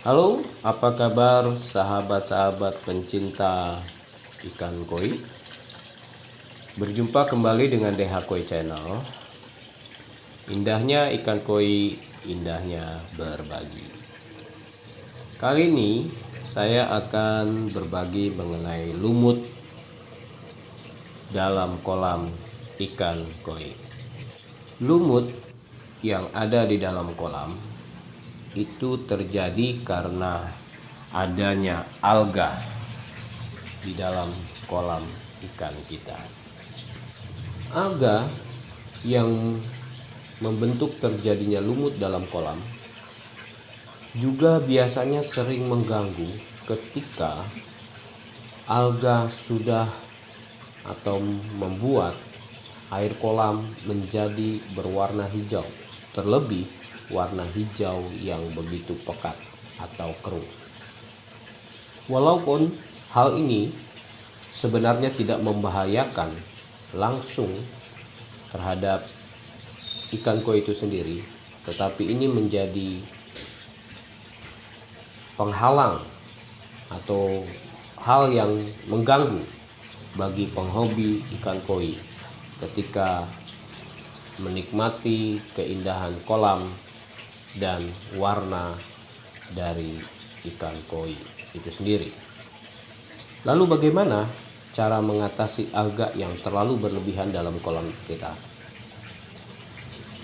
Halo, apa kabar sahabat-sahabat pencinta ikan koi? Berjumpa kembali dengan DH Koi Channel. Indahnya ikan koi, indahnya berbagi. Kali ini saya akan berbagi mengenai lumut dalam kolam ikan koi. Lumut yang ada di dalam kolam itu terjadi karena adanya alga di dalam kolam ikan kita. Alga yang membentuk terjadinya lumut dalam kolam juga biasanya sering mengganggu ketika alga sudah atau membuat air kolam menjadi berwarna hijau, terlebih warna hijau yang begitu pekat atau keruh. Walaupun hal ini sebenarnya tidak membahayakan langsung terhadap ikan koi itu sendiri, tetapi ini menjadi penghalang atau hal yang mengganggu bagi penghobi ikan koi ketika menikmati keindahan kolam dan warna dari ikan koi itu sendiri. Lalu bagaimana cara mengatasi alga yang terlalu berlebihan dalam kolam kita?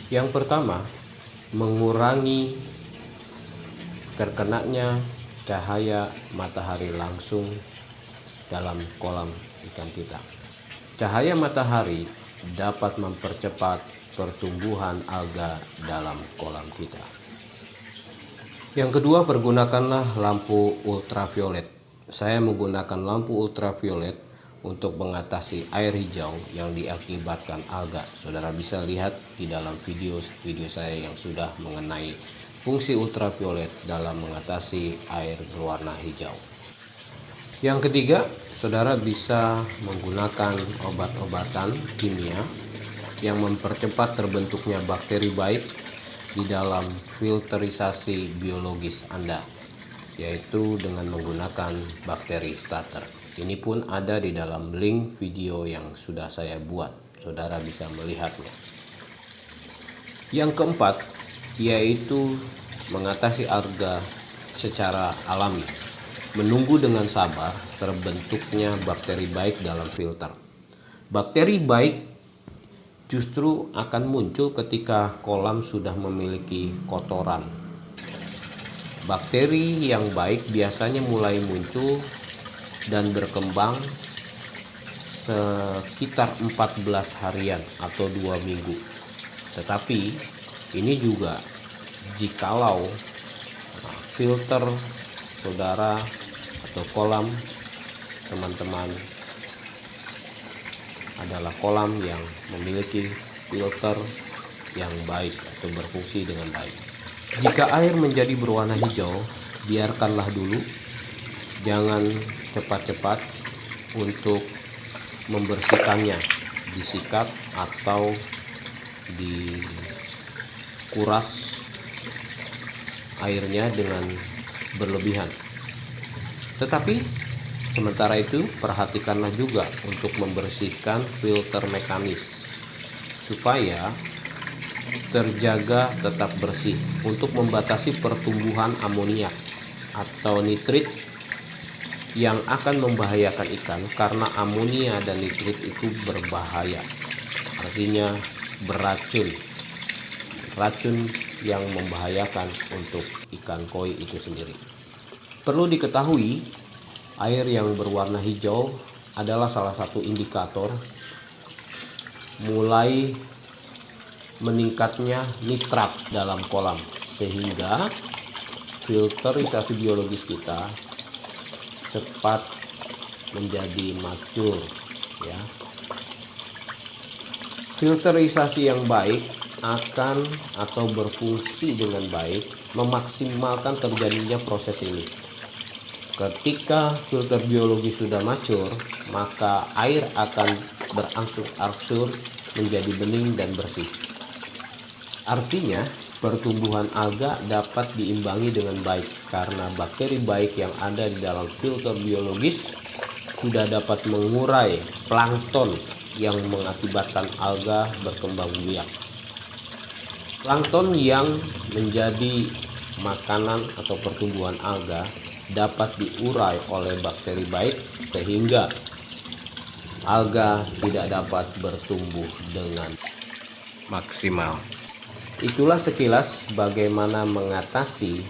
Yang pertama, mengurangi terkenanya cahaya matahari langsung dalam kolam ikan kita. Cahaya matahari dapat mempercepat pertumbuhan alga dalam kolam kita. Yang kedua, pergunakanlah lampu ultraviolet. Saya menggunakan lampu ultraviolet untuk mengatasi air hijau yang diakibatkan alga. Saudara bisa lihat di dalam video saya yang sudah mengenai fungsi ultraviolet dalam mengatasi air berwarna hijau. Yang ketiga, saudara bisa menggunakan obat-obatan kimia yang mempercepat terbentuknya bakteri baik di dalam filterisasi biologis Anda, yaitu dengan menggunakan bakteri starter. Ini pun ada di dalam link video yang sudah saya buat. Saudara bisa melihatnya. Yang keempat, yaitu mengatasi alga secara alami. Menunggu dengan sabar terbentuknya bakteri baik dalam filter. Bakteri baik justru akan muncul ketika kolam sudah memiliki kotoran. Bakteri yang baik biasanya mulai muncul dan berkembang sekitar 14 harian atau 2 minggu. Tetapi ini juga jikalau filter saudara atau kolam teman-teman adalah kolam yang memiliki filter yang baik atau berfungsi dengan baik. Jika air menjadi berwarna hijau, biarkanlah dulu. Jangan cepat-cepat untuk membersihkannya, disikat atau dikuras airnya dengan berlebihan. Tetapi sementara itu perhatikanlah juga untuk membersihkan filter mekanis supaya terjaga tetap bersih untuk membatasi pertumbuhan amoniak atau nitrit yang akan membahayakan ikan, karena amonia dan nitrit itu berbahaya, artinya beracun yang membahayakan untuk ikan koi itu sendiri. Perlu diketahui, air yang berwarna hijau adalah salah satu indikator mulai meningkatnya nitrat dalam kolam, sehingga filterisasi biologis kita cepat menjadi mature ya. Filterisasi yang baik akan atau berfungsi dengan baik memaksimalkan terjadinya proses ini. Ketika filter biologi sudah mature, maka air akan berangsur-angsur menjadi bening dan bersih. Artinya pertumbuhan alga dapat diimbangi dengan baik karena bakteri baik yang ada di dalam filter biologis sudah dapat mengurai plankton yang mengakibatkan alga berkembang biak. Plankton yang menjadi makanan atau pertumbuhan alga dapat diurai oleh bakteri baik sehingga alga tidak dapat bertumbuh dengan maksimal. Itulah sekilas bagaimana mengatasi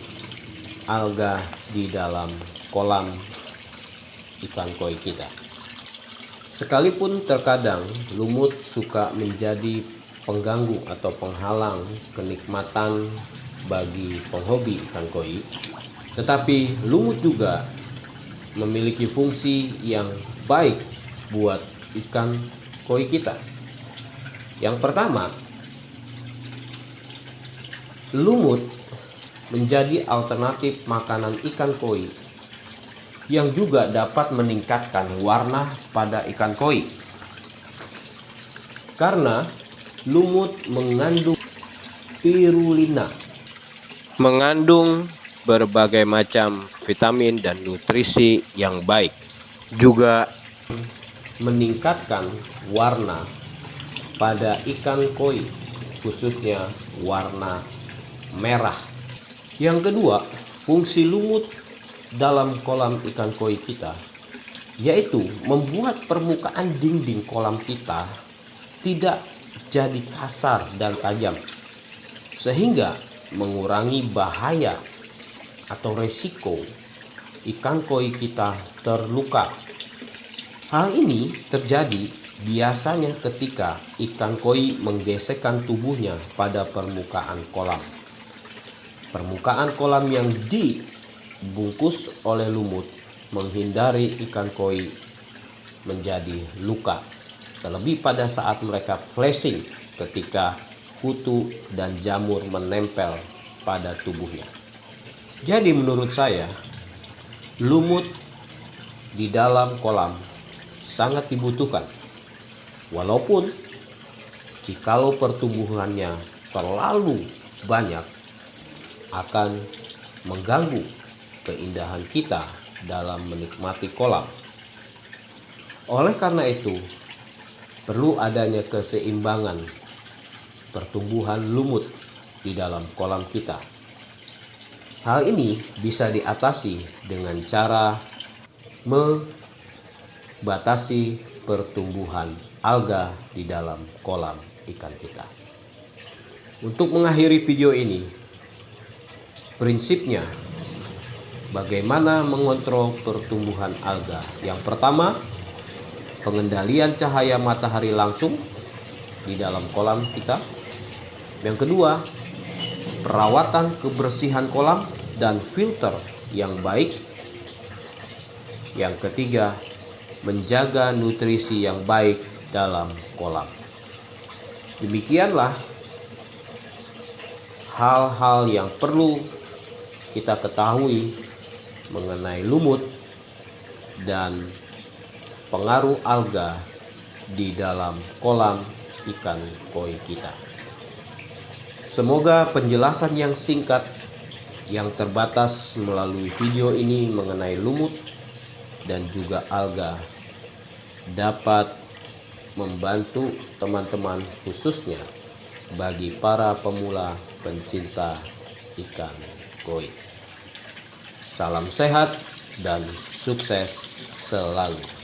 alga di dalam kolam ikan koi kita. Sekalipun terkadang lumut suka menjadi pengganggu atau penghalang kenikmatan bagi penghobi ikan koi, tetapi lumut juga memiliki fungsi yang baik buat ikan koi kita. Yang pertama, lumut menjadi alternatif makanan ikan koi yang juga dapat meningkatkan warna pada ikan koi. Karena lumut mengandung spirulina, mengandung berbagai macam vitamin dan nutrisi yang baik, juga meningkatkan warna pada ikan koi, khususnya warna merah. Yang kedua, fungsi lumut dalam kolam ikan koi kita yaitu membuat permukaan dinding kolam kita tidak jadi kasar dan tajam, sehingga mengurangi bahaya atau resiko ikan koi kita terluka. Hal ini terjadi biasanya ketika ikan koi menggesekkan tubuhnya pada permukaan kolam. Permukaan kolam yang dibungkus oleh lumut menghindari ikan koi menjadi luka, terlebih pada saat mereka flashing ketika kutu dan jamur menempel pada tubuhnya. Jadi menurut saya, lumut di dalam kolam sangat dibutuhkan, walaupun jikalau pertumbuhannya terlalu banyak akan mengganggu keindahan kita dalam menikmati kolam. Oleh karena itu, perlu adanya keseimbangan pertumbuhan lumut di dalam kolam kita. Hal ini bisa diatasi dengan cara membatasi pertumbuhan alga di dalam kolam ikan kita. Untuk mengakhiri video ini, prinsipnya bagaimana mengontrol pertumbuhan alga. Yang pertama, pengendalian cahaya matahari langsung di dalam kolam kita. Yang kedua, perawatan kebersihan kolam dan filter yang baik. Yang ketiga, menjaga nutrisi yang baik dalam kolam. Demikianlah hal-hal yang perlu kita ketahui mengenai lumut dan pengaruh alga di dalam kolam ikan koi kita. Semoga penjelasan yang singkat yang terbatas melalui video ini mengenai lumut dan juga alga dapat membantu teman-teman, khususnya bagi para pemula pencinta ikan koi. Salam sehat dan sukses selalu.